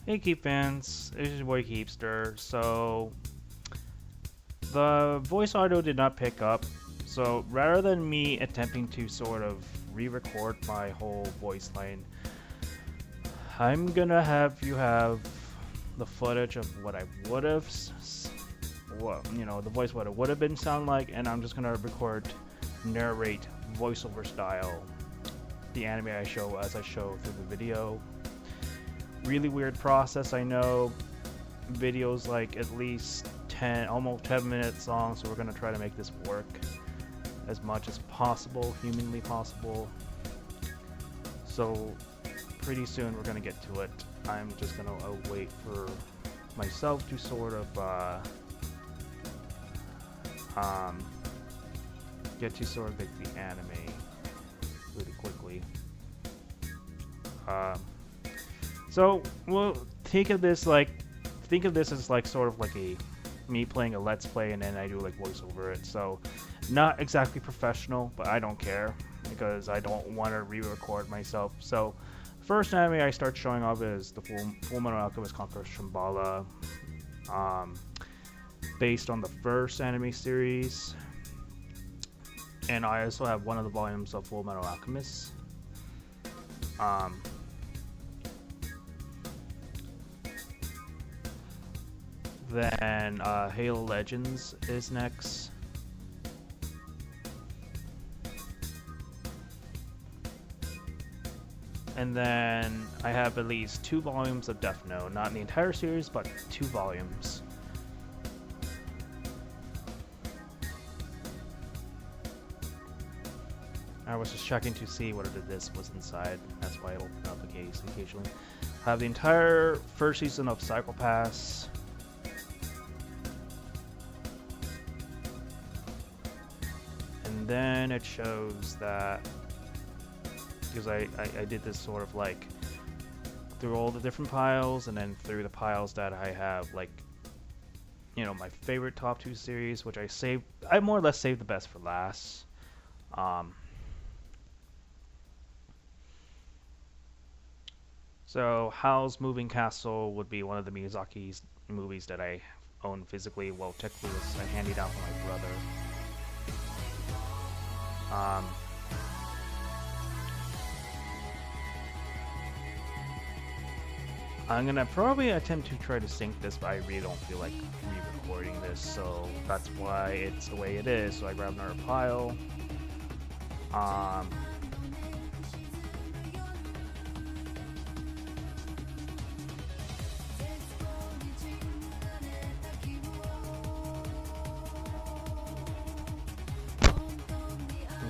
Hey Keep fans, this is your boy Keepster. So the voice audio did not pick up. So rather than me attempting to sort of re-record my whole voice line, I'm gonna have you have the footage of what I would have, what the voice what it would have been sound like, and I'm just gonna record, narrate voiceover style the anime I show as I show through the video. Really weird process, I know. Videos like at least 10, almost 10 minutes long, so we're gonna try to make this work as much as possible, humanly possible. So pretty soon we're gonna get to it. I'm just gonna wait for myself to sort of get to sort of like the anime really quickly. So we'll think of this as like sort of like a me playing a let's play, and then I do like voice over it. So not exactly professional, but I don't care because I don't want to re-record myself. So first anime I start showing off is the Full Metal Alchemist Conquers Shambhala, based on the first anime series, and I also have one of the volumes of Full Metal Alchemist. Then Halo Legends is next. And then I have at least 2 volumes of Death Note. Not in the entire series, but 2 volumes. I was just checking to see what the disc was inside. That's why I opened up the case occasionally. I have the entire first season of Psycho Pass. And then it shows that, because I did this sort of like through all the different piles, and then through the piles that I have, like, my favorite top 2 series, which I more or less saved the best for last. So Howl's Moving Castle would be one of the Miyazaki's movies that I own physically. Well, technically it was handed down from my brother. I'm gonna probably attempt to try to sync this, but I really don't feel like re-recording this, so that's why it's the way it is. So I grabbed another pile.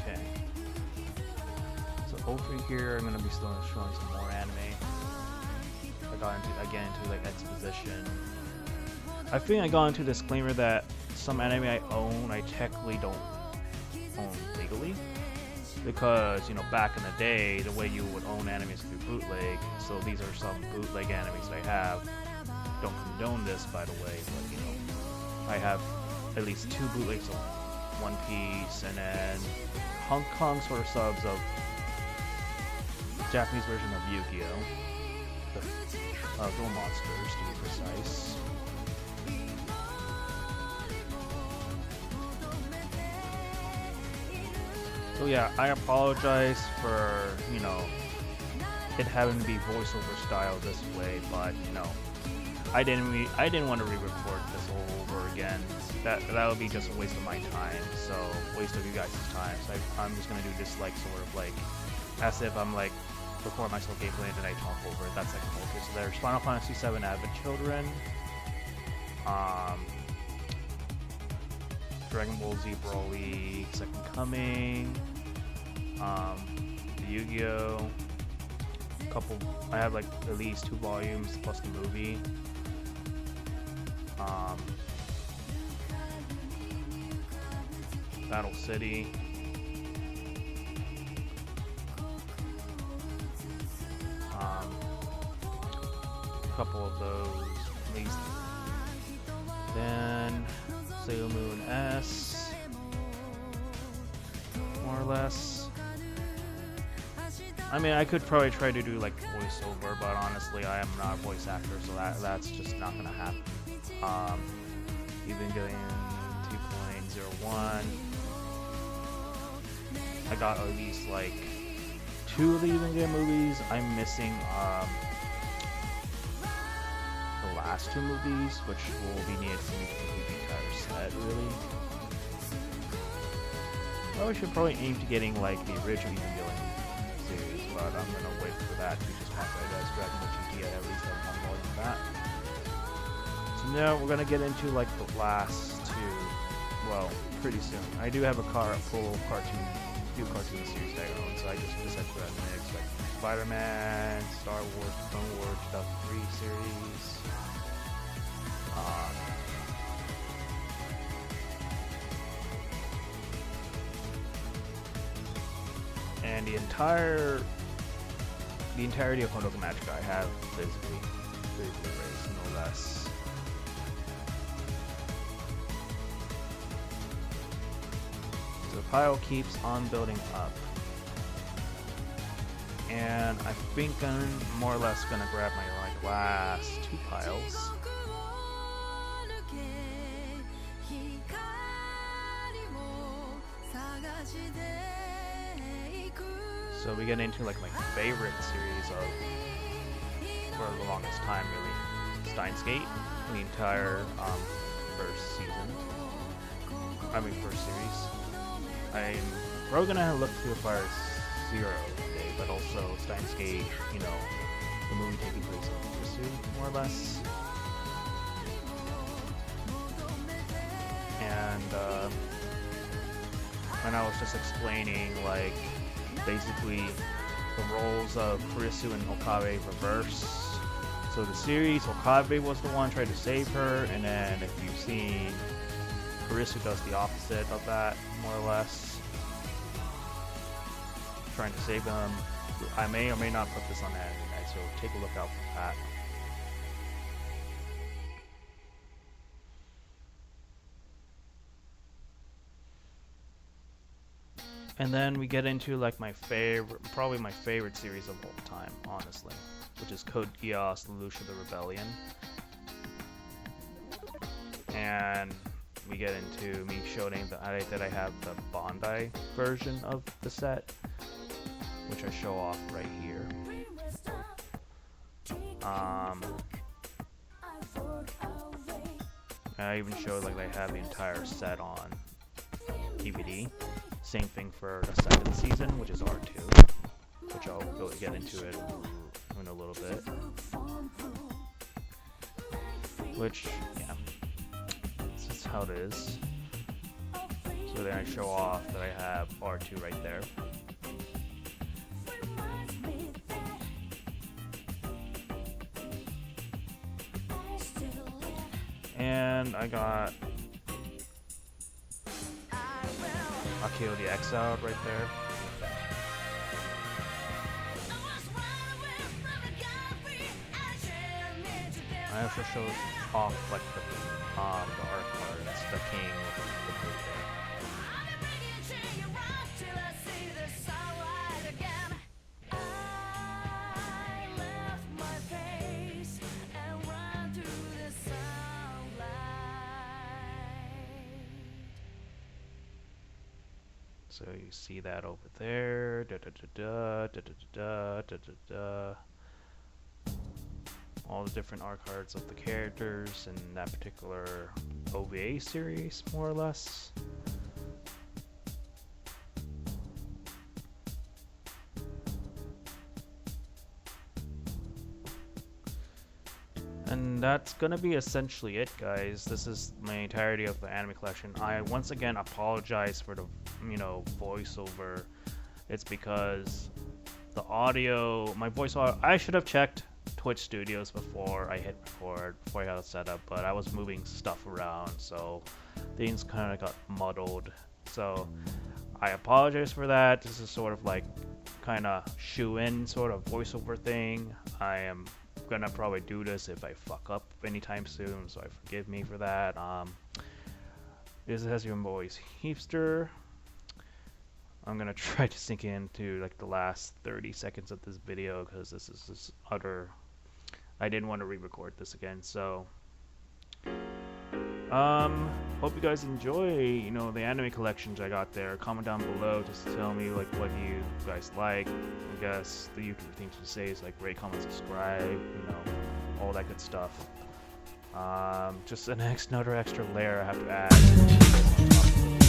Okay. So over here, I'm gonna be still showing some more anime. I get into like exposition. I think I got into disclaimer that some anime I own, I technically don't own legally, because back in the day, the way you would own animes through bootleg. So these are some bootleg animes that I have. Don't condone this, by the way, but I have at least 2 bootlegs of One Piece, and then Hong Kong sort of subs of Japanese version of Yu-Gi-Oh! Duel Monsters, to be precise. So yeah, I apologize for, it having to be voiceover style this way, but I didn't want to re-record this all over again. That would be just a waste of my time, so waste of you guys' time. So I'm just gonna do this like sort of like as if I'm like record myself gameplay and then I talk over it. That's like okay. So there's Final Fantasy VII Advent Children, Dragon Ball Z Broly Second Coming, Yu-Gi-Oh! I have like at least 2 volumes plus the movie. Battle City. A couple of those at least. Then Sailor Moon S, more or less. I mean, I could probably try to do like voiceover, but honestly, I am not a voice actor, so that's just not gonna happen. Um, Evangelion 2.01. I got at least like 2 of the Evangelion movies. I'm missing the last 2 movies, which will be needed for me to complete the entire set, really. Well, we should probably aim to getting like the original Evangelion series, but I'm gonna wait for that to just watch Dragon Ball GT. At least have 1 more than that. So now we're gonna get into like the last 2. Well, pretty soon. I do have a full few cartoon series that I own, so I just decided to put that mix, like Spider-Man, Star Wars, Clone Wars, Stuff 3 series. And the entirety of Hodoka Magica I have physically erased, no less. So the pile keeps on building up. And I think I'm more or less gonna grab my like last 2 piles. So we get into like my favorite series of, for the longest time really, Steins Gate, the entire first series. I'm probably gonna look to acquire Zero today, but also Steins Gate, you know, the movie taking place in Kurisu, more or less. And when I was just explaining, like, basically the roles of Kurisu and Okabe reverse. So the series, Okabe was the one trying to save her, and then if you've seen, Kurisu does the opposite of that, more or less. Trying to save them. I may or may not put this on the anime guide, so take a look out for that. And then we get into like probably my favorite series of all time, honestly, which is Code Geass: Lelouch of the Rebellion. And we get into me showing that I have the Bandai version of the set, which I show off right here. I even showed like they have the entire set on DVD. Same thing for the 2nd season, which is R2, which I'll go get into it in a little bit. Which, yeah, this is how it is. So then I show off that I have R2 right there. And I got Akio the Exiled right there. I also showed off like the art cards that came with the Blu-ray. So you see that over there. All the different art cards of the characters in that particular OVA series, more or less. And that's gonna be essentially it, guys. This is my entirety of the anime collection. I once again apologize for the, voiceover. It's because the audio, my voice audio, I should have checked Twitch Studios before I hit record, before I got it set up, but I was moving stuff around, so things kind of got muddled. So I apologize for that. This is sort of like kind of shoe-in sort of voiceover thing. I am gonna probably do this if I fuck up anytime soon, so forgive me for that. This has your boy's Heapster. I'm gonna try to sink into like the last 30 seconds of this video because this is just utter. I didn't want to re-record this again, so hope you guys enjoy, you know, the anime collections I got there. Comment down below just to tell me like what you guys like. I guess the YouTube thing to say is like rate, comment, subscribe, you know, all that good stuff. Just another extra layer I have to add.